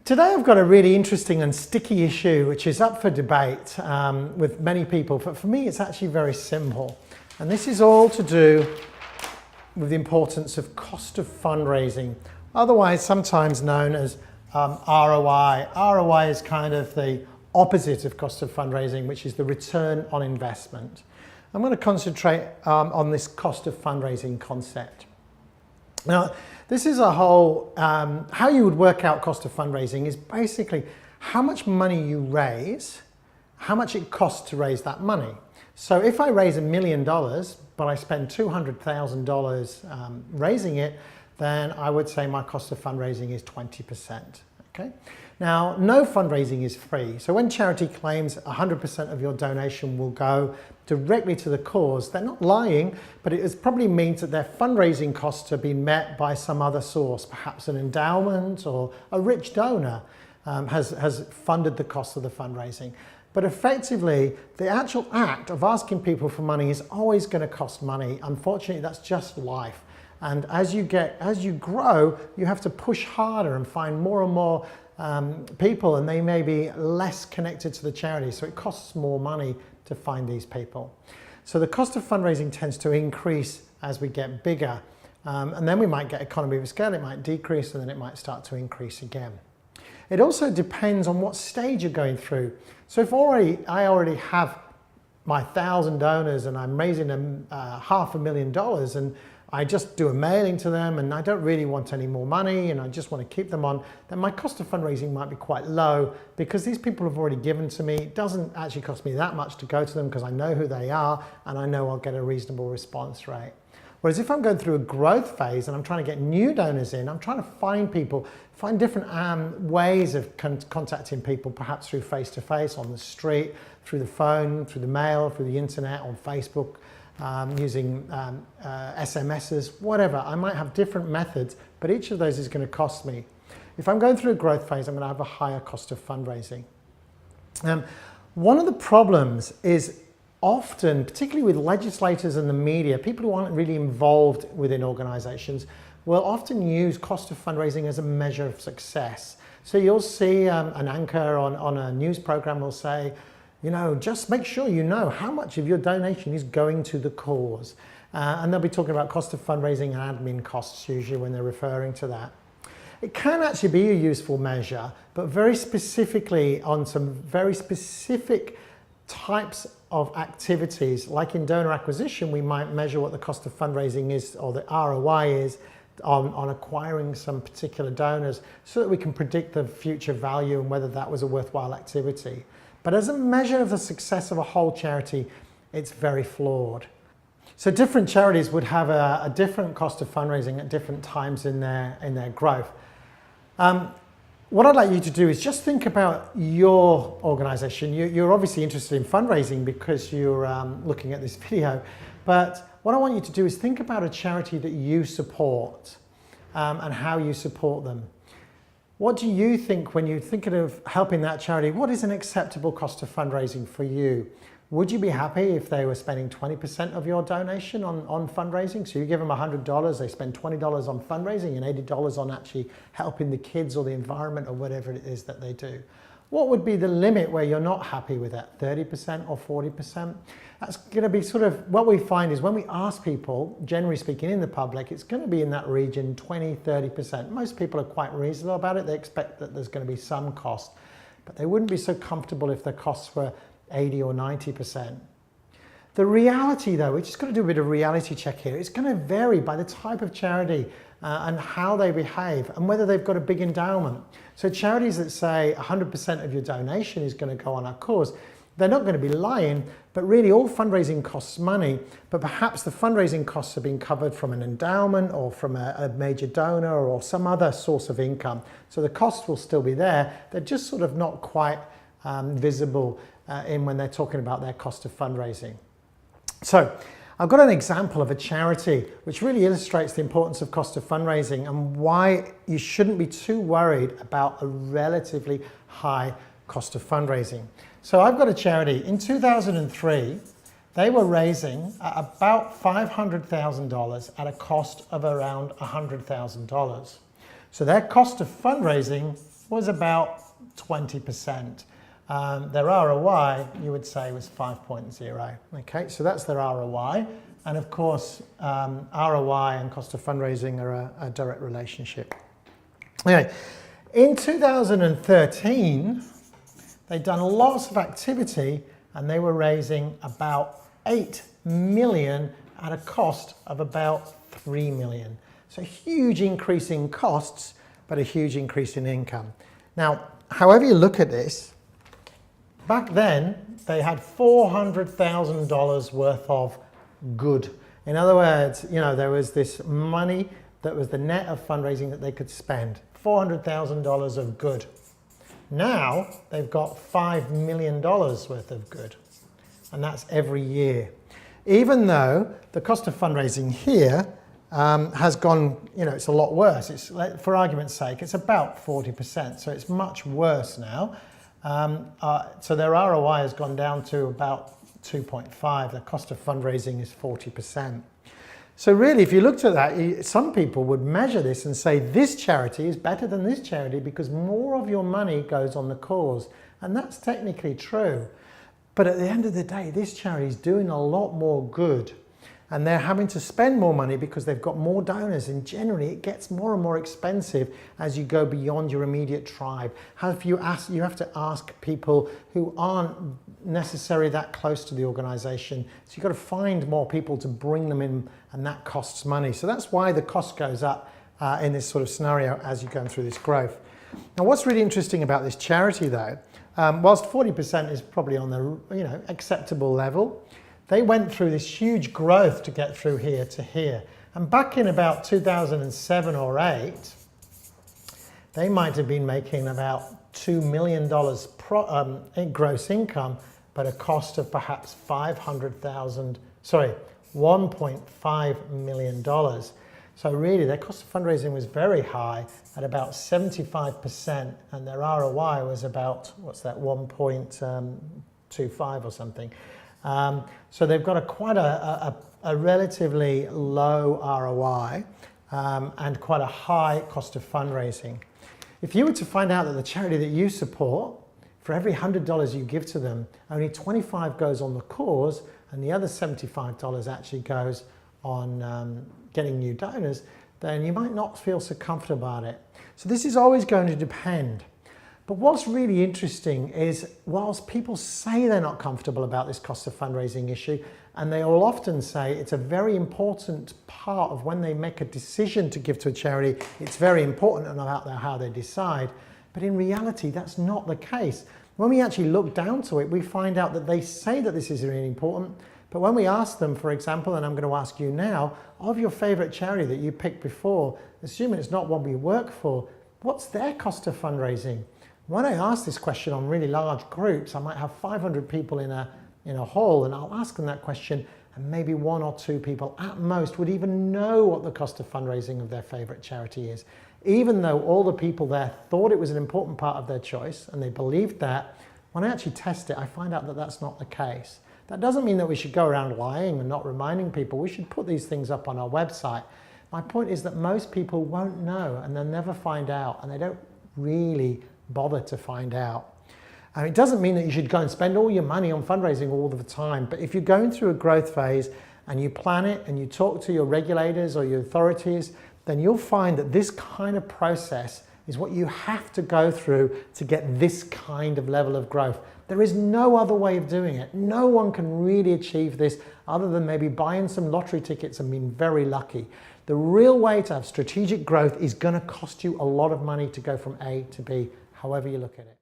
Today I've got a really interesting and sticky issue which is up for debate with many people, but for me it's actually very simple. And this is all to do with the importance of cost of fundraising, otherwise sometimes known as ROI. ROI is kind of the opposite of cost of fundraising, which is the return on investment. I'm going to concentrate on this cost of fundraising concept. Now, this is a whole, how you would work out cost of fundraising is basically how much money you raise, how much it costs to raise that money. So if I raise $1 million, but I spend $200,000 raising it, then I would say my cost of fundraising is 20%. Okay? Now, no fundraising is free. So when charity claims 100% of your donation will go directly to the cause, they're not lying, but it probably means that their fundraising costs are being met by some other source, perhaps an endowment or a rich donor has funded the cost of the fundraising. But effectively, the actual act of asking people for money is always going to cost money. Unfortunately, that's just life. And as you grow, you have to push harder and find more and more people, and they may be less connected to the charity, so it costs more money to find these people. So the cost of fundraising tends to increase as we get bigger, and then we might get economy of scale, it might decrease, and then it might start to increase again. It also depends on what stage you're going through. So if I already have my 1,000 donors and I'm raising them $500,000 and I just do a mailing to them and I don't really want any more money and I just want to keep them on, then my cost of fundraising might be quite low because these people have already given to me. It doesn't actually cost me that much to go to them because I know who they are and I know I'll get a reasonable response rate. Whereas if I'm going through a growth phase and I'm trying to get new donors in, I'm trying to find people, find different ways of contacting people, perhaps through face-to-face, on the street, through the phone, through the mail, through the internet, on Facebook, using SMSs, whatever. I might have different methods, but each of those is going to cost me. If I'm going through a growth phase, I'm going to have a higher cost of fundraising. One of the problems is often, particularly with legislators and the media, people who aren't really involved within organizations will often use cost of fundraising as a measure of success. So you'll see an anchor on a news program will say, you know, just make sure you know how much of your donation is going to the cause. And they'll be talking about cost of fundraising and admin costs usually when they're referring to that. It can actually be a useful measure, but very specifically on some very specific types of activities. Like in donor acquisition, we might measure what the cost of fundraising is or the ROI is on acquiring some particular donors so that we can predict the future value and whether that was a worthwhile activity. But as a measure of the success of a whole charity, it's very flawed. So different charities would have a different cost of fundraising at different times in their growth. What I'd like you to do is just think about your organization. You're obviously interested in fundraising because you're looking at this video, but what I want you to do is think about a charity that you support and how you support them. What do you think when you're thinking of helping that charity? What is an acceptable cost of fundraising for you? Would you be happy if they were spending 20% of your donation on fundraising? So you give them $100, they spend $20 on fundraising and $80 on actually helping the kids or the environment or whatever it is that they do. What would be the limit where you're not happy with that? 30% or 40%? That's going to be sort of what we find is when we ask people, generally speaking in the public, it's going to be in that region, 20, 30%. Most people are quite reasonable about it. They expect that there's going to be some cost, but they wouldn't be so comfortable if the costs were 80 or 90%. The reality though, we're just going to do a bit of reality check here. It's going to vary by the type of charity and how they behave and whether they've got a big endowment. So charities that say 100% of your donation is going to go on our cause, they're not going to be lying, but really all fundraising costs money, but perhaps the fundraising costs are being covered from an endowment or from a major donor or some other source of income. So the costs will still be there. They're just sort of not quite visible when they're talking about their cost of fundraising. So I've got an example of a charity which really illustrates the importance of cost of fundraising and why you shouldn't be too worried about a relatively high cost of fundraising. So I've got a charity. In 2003, they were raising about $500,000 at a cost of around $100,000. So their cost of fundraising was about 20%. Their ROI, you would say, was 5.0. Okay, so that's their ROI. And of course, ROI and cost of fundraising are a direct relationship. Anyway, in 2013, they'd done lots of activity and they were raising about 8 million at a cost of about 3 million. So a huge increase in costs, but a huge increase in income. Now, however you look at this, back then they had $400,000 worth of good. In other words, you know, there was this money that was the net of fundraising that they could spend. $400,000 of good. Now they've got $5 million worth of good, and that's every year. Even though the cost of fundraising here has gone, you know, it's a lot worse. It's, for argument's sake, it's about 40%, so it's much worse now. So their ROI has gone down to about 2.5. The cost of fundraising is 40%. So really, if you looked at that, some people would measure this and say this charity is better than this charity because more of your money goes on the cause. And that's technically true. But at the end of the day, this charity is doing a lot more good. And they're having to spend more money because they've got more donors, and generally it gets more and more expensive as you go beyond your immediate tribe. You have to ask people who aren't necessarily that close to the organization. So you've got to find more people to bring them in, and that costs money. So that's why the cost goes up in this sort of scenario as you're going through this growth. Now, what's really interesting about this charity though, whilst 40% is probably on the acceptable level, they went through this huge growth to get through here to here. And back in about 2007 or 8, they might have been making about $2 million in gross income, but a cost of perhaps $1.5 million. So really their cost of fundraising was very high at about 75%, and their ROI was about, what's that, 1.25 or something. So they've got quite a relatively low ROI and quite a high cost of fundraising. If you were to find out that the charity that you support, for every $100 you give to them, only 25 goes on the cause and the other $75 actually goes on getting new donors, then you might not feel so comfortable about it. So this is always going to depend. But what's really interesting is, whilst people say they're not comfortable about this cost of fundraising issue, and they will often say it's a very important part of when they make a decision to give to a charity, it's very important about how they decide. But in reality, that's not the case. When we actually look down to it, we find out that they say that this is really important, but when we ask them, for example, and I'm going to ask you now, of your favorite charity that you picked before, assuming it's not one we work for, what's their cost of fundraising? When I ask this question on really large groups, I might have 500 people in a hall, and I'll ask them that question, and maybe 1 or 2 people at most would even know what the cost of fundraising of their favorite charity is. Even though all the people there thought it was an important part of their choice and they believed that, when I actually test it, I find out that that's not the case. That doesn't mean that we should go around lying and not reminding people. We should put these things up on our website. My point is that most people won't know, and they'll never find out, and they don't really bother to find out. And it doesn't mean that you should go and spend all your money on fundraising all the time, but if you're going through a growth phase and you plan it and you talk to your regulators or your authorities, then you'll find that this kind of process is what you have to go through to get this kind of level of growth. There is no other way of doing it. No one can really achieve this other than maybe buying some lottery tickets and being very lucky. The real way to have strategic growth is going to cost you a lot of money to go from A to B, however you look at it.